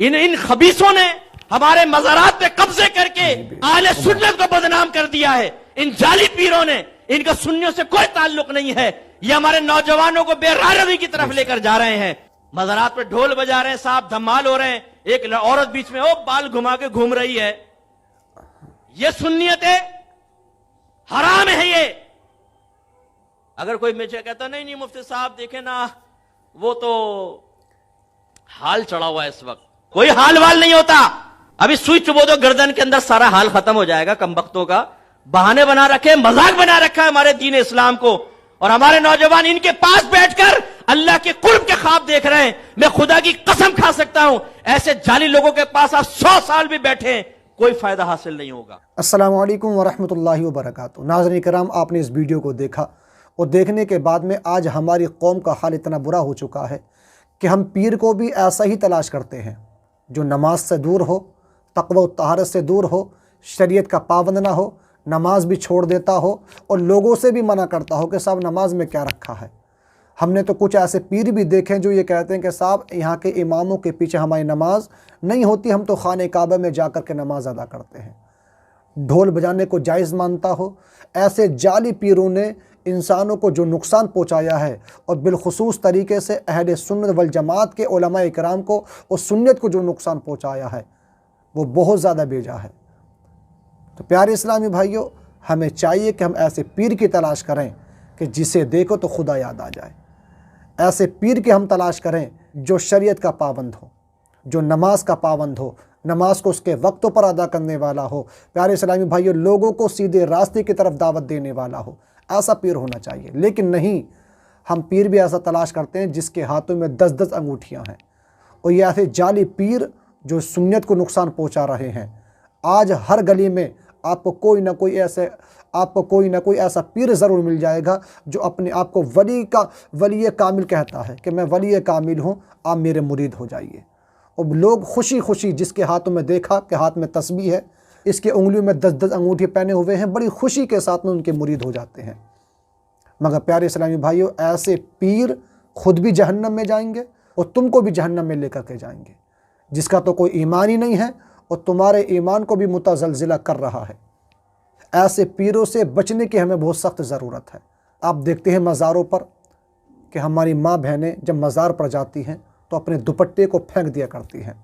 इन खबीसों ने हमारे मज़ारात पे कब्जे करके आले सुन्नत को बदनाम कर दिया है। इन जाली पीरों ने, इनका सुन्नियों से कोई ताल्लुक नहीं है। ये हमारे नौजवानों को बेरारवी की तरफ लेकर जा रहे हैं। मज़ारात पे ढोल बजा रहे हैं साहब, धमाल हो रहे हैं, एक औरत बीच में बाल घुमा के घूम रही है। ये सुन्नियत है, हराम है ये। अगर कोई मुझे कहता नहीं मुफ्ती साहब देखे ना, वो तो हाल चढ़ा हुआ है इस वक्त, कोई हाल वाल नहीं होता। अभी सुई चुबो दो गर्दन के अंदर, सारा हाल खत्म हो जाएगा। कमबख्तों का बहाने बना रखे, मजाक बना रखा है हमारे दीन इस्लाम को, और हमारे नौजवान इनके पास बैठकर अल्लाह के कुर्ब के ख्वाब देख रहे हैं। मैं खुदा की कसम खा सकता हूं, ऐसे जाली लोगों के पास आप 100 साल भी बैठे कोई फायदा हासिल नहीं होगा। अस्सलामु अलैकुम वरहमतुल्लाहि वबरकातुहू। नाज़रीन किराम, आपने इस वीडियो को देखा और देखने के बाद में आज हमारी कौम का हाल इतना बुरा हो चुका है कि हम पीर को भी ऐसा ही तलाश करते हैं जो नमाज से दूर हो, तक़वा व तहारत से दूर हो, शरीयत का पाबंद ना हो, नमाज भी छोड़ देता हो और लोगों से भी मना करता हो कि साहब नमाज में क्या रखा है। हमने तो कुछ ऐसे पीर भी देखे हैं जो ये कहते हैं कि साहब यहाँ के इमामों के पीछे हमारी नमाज नहीं होती, हम तो खाने काबा में जाकर के नमाज अदा करते हैं। ढोल बजाने को जायज़ मानता हो। ऐसे जाली पीरों ने इंसानों को जो नुकसान पहुँचाया है, और बिलखुसूस तरीके से अहले सुन्नत वल जमात के उलमा इकराम को और सुन्नत को जो नुकसान पहुँचाया है, वो बहुत ज़्यादा बेजा है। तो प्यारे इस्लामी भाइयों, हमें चाहिए कि हम ऐसे पीर की तलाश करें कि जिसे देखो तो खुदा याद आ जाए। ऐसे पीर की हम तलाश करें जो शरीयत का पाबंद हो, जो नमाज का पाबंद हो, नमाज को उसके वक्तों पर अदा करने वाला हो। प्यारे इस्लामी भाइयों, लोगों को सीधे रास्ते की तरफ दावत देने वाला हो, ऐसा पीर होना चाहिए। लेकिन नहीं, हम पीर भी ऐसा तलाश करते हैं जिसके हाथों में 10-10 अंगूठियाँ हैं, और ये ऐसे जाली पीर जो सुन्नत को नुकसान पहुँचा रहे हैं। आज हर गली में आपको कोई ना कोई ऐसा पीर ज़रूर मिल जाएगा जो अपने आप को वली कामिल कहता है कि मैं वली कामिल हूँ, आप मेरे मुरीद हो जाइए। और लोग खुशी खुशी, जिसके हाथों में देखा कि हाथ में तस्बीह है, इसके उंगलियों में 10-10 अंगूठे पहने हुए हैं, बड़ी खुशी के साथ में उनके मुरीद हो जाते हैं। मगर प्यारे इस्लामी भाइयों, ऐसे पीर खुद भी जहन्नम में जाएंगे और तुमको भी जहन्नम में लेकर के जाएंगे, जिसका तो कोई ईमान ही नहीं है और तुम्हारे ईमान को भी मुतज़लज़िला कर रहा है। ऐसे पीरों से बचने की हमें बहुत सख्त ज़रूरत है। आप देखते हैं मज़ारों पर कि हमारी माँ बहनें जब मज़ार पर जाती हैं तो अपने दुपट्टे को फेंक दिया करती हैं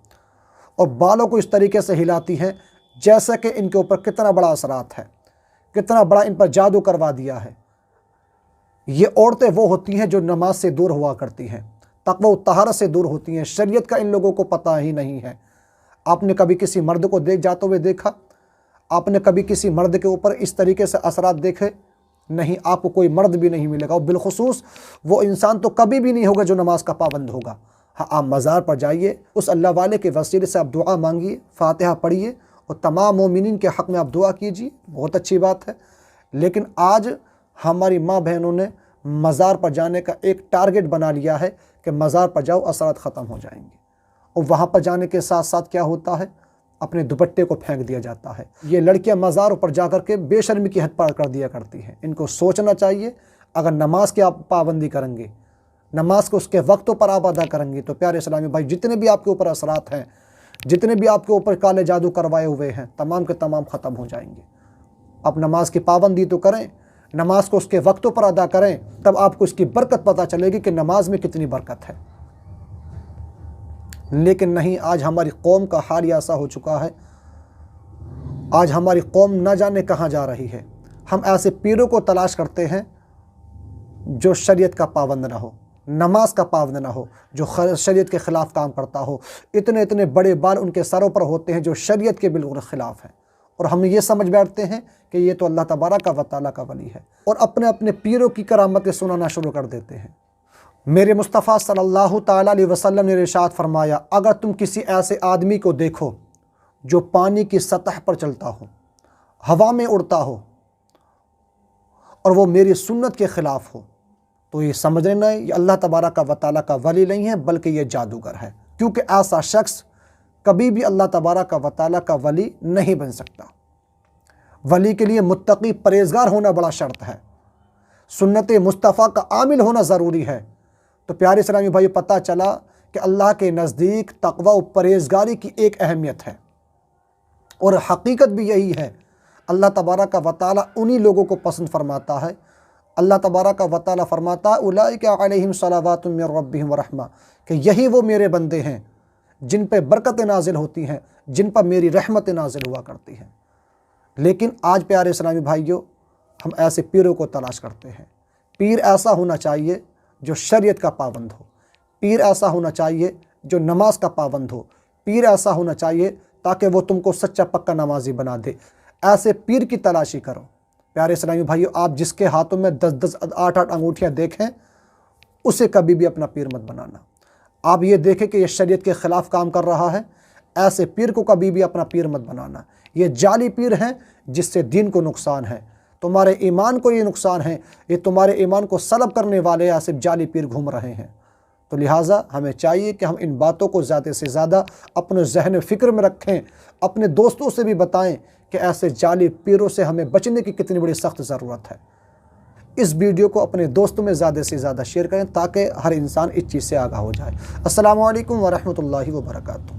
और बालों को इस तरीके से हिलाती हैं जैसा कि इनके ऊपर कितना बड़ा असरात है, कितना बड़ा इन पर जादू करवा दिया है। ये औरतें वो होती हैं जो नमाज से दूर हुआ करती हैं, तक़वा व तहारत से दूर होती हैं। शरीयत का इन लोगों को पता ही नहीं है। आपने कभी किसी मर्द को जाते हुए देखा? आपने कभी किसी मर्द के ऊपर इस तरीके से असरात देखे? नहीं, आपको कोई मर्द भी नहीं मिलेगा, और बिलखुसूस वो इंसान तो कभी भी नहीं होगा जो नमाज का पाबंद होगा। हाँ, आप मज़ार पर जाइए, उस अल्लाह वाले के वसीले से आप दुआ मांगिए, फातिहा पढ़िए और तमाम मोमिनीन के हक़ में आप दुआ कीजिए, बहुत अच्छी बात है। लेकिन आज हमारी माँ बहनों ने मज़ार पर जाने का एक टारगेट बना लिया है कि मज़ार पर जाओ, असरात ख़त्म हो जाएंगे। और वहाँ पर जाने के साथ साथ क्या होता है, अपने दुपट्टे को फेंक दिया जाता है। ये लड़कियां मज़ारों पर जाकर के बेशर्मी की हद पार कर दिया करती हैं। इनको सोचना चाहिए, अगर नमाज की आप पाबंदी करेंगे, नमाज को उसके वक्तों पर आप अदा करेंगे, तो प्यारे इस्लामी भाई, जितने भी आपके ऊपर असरात हैं, जितने भी आपके ऊपर काले जादू करवाए हुए हैं, तमाम के तमाम ख़त्म हो जाएंगे। आप नमाज की पाबंदी तो करें, नमाज को उसके वक्तों पर अदा करें, तब आपको इसकी बरकत पता चलेगी कि नमाज में कितनी बरकत है। लेकिन नहीं, आज हमारी कौम का हाल ऐसा हो चुका है, आज हमारी कौम न जाने कहाँ जा रही है। हम ऐसे पीरों को तलाश करते हैं जो शरीयत का पाबंद ना हो, नमाज का पाबंद ना हो, जो शरीयत के ख़िलाफ़ काम करता हो। इतने इतने बड़े बाल उनके सरों पर होते हैं जो शरीयत के बिल्कुल ख़िलाफ़ हैं, और हम ये समझ बैठते हैं कि ये तो अल्लाह तबारक व तआला का वली है, और अपने अपने पीरों की करामतें सुनाना शुरू कर देते हैं। मेरे मुस्तफ़ा सल्लल्लाहु तआला अलैहि वसल्लम ने इरशाद फरमाया, अगर तुम किसी ऐसे आदमी को देखो जो पानी की सतह पर चलता हो, हवा में उड़ता हो, और वो मेरी सुन्नत के ख़िलाफ़ हो, तो ये समझ लेना ये अल्लाह तबारक व तआला का वली नहीं है, बल्कि ये जादूगर है। क्योंकि ऐसा शख्स कभी भी अल्लाह तबारक व तआला का वली नहीं बन सकता। वली के लिए मुत्तकी परहेज़गार होना बड़ा शर्त है, सुन्नत मुस्तफ़ा का आमिल होना ज़रूरी है। तो प्यारे इस्लामी भाई, पता चला کہ اللہ کے نزدیک تقوی و پرہیزگاری کی ایک اہمیت ہے، اور حقیقت بھی یہی ہے۔ اللہ تبارک و تعالی انہی لوگوں کو پسند فرماتا ہے۔ اللہ تبارک و تعالی فرماتا ہے اولئک علیہم صلوات من ربہم ورحمہ، کہ یہی وہ میرے بندے ہیں جن پہ برکتیں نازل ہوتی ہیں، جن پر میری رحمتیں نازل ہوا کرتی ہیں۔ لیکن آج پیارے اسلامی بھائیوں، ہم ایسے پیروں کو تلاش کرتے ہیں۔ پیر ایسا ہونا چاہیے جو شریعت کا پابند ہو، پیر ایسا ہونا چاہیے جو نماز کا پابند ہو، پیر ایسا ہونا چاہیے تاکہ وہ تم کو سچا پکا نمازی بنا دے۔ ایسے پیر کی تلاشی کرو۔ پیارے اسلامی بھائیوں، آپ جس کے ہاتھوں میں 10 8 انگوٹھیاں دیکھیں، اسے کبھی بھی اپنا پیر مت بنانا۔ آپ یہ دیکھیں کہ یہ شریعت کے خلاف کام کر رہا ہے، ایسے پیر کو کبھی بھی اپنا پیر مت بنانا۔ یہ جعلی پیر ہیں جس سے دین کو نقصان ہے، تمہارے ایمان کو یہ نقصان ہے، یہ تمہارے ایمان کو سلب کرنے والے ایسے جعلی پیر گھوم رہے ہیں۔ تو لہٰذا ہمیں چاہیے کہ ہم ان باتوں کو زیادہ سے زیادہ اپنے ذہن و فکر میں رکھیں، اپنے دوستوں سے بھی بتائیں کہ ایسے جعلی پیروں سے ہمیں بچنے کی کتنی بڑی سخت ضرورت ہے۔ اس ویڈیو کو اپنے دوستوں میں زیادہ سے زیادہ شیئر کریں تاکہ ہر انسان اس چیز سے آگاہ ہو جائے۔ السلام علیکم ورحمۃ اللہ وبرکاتہ۔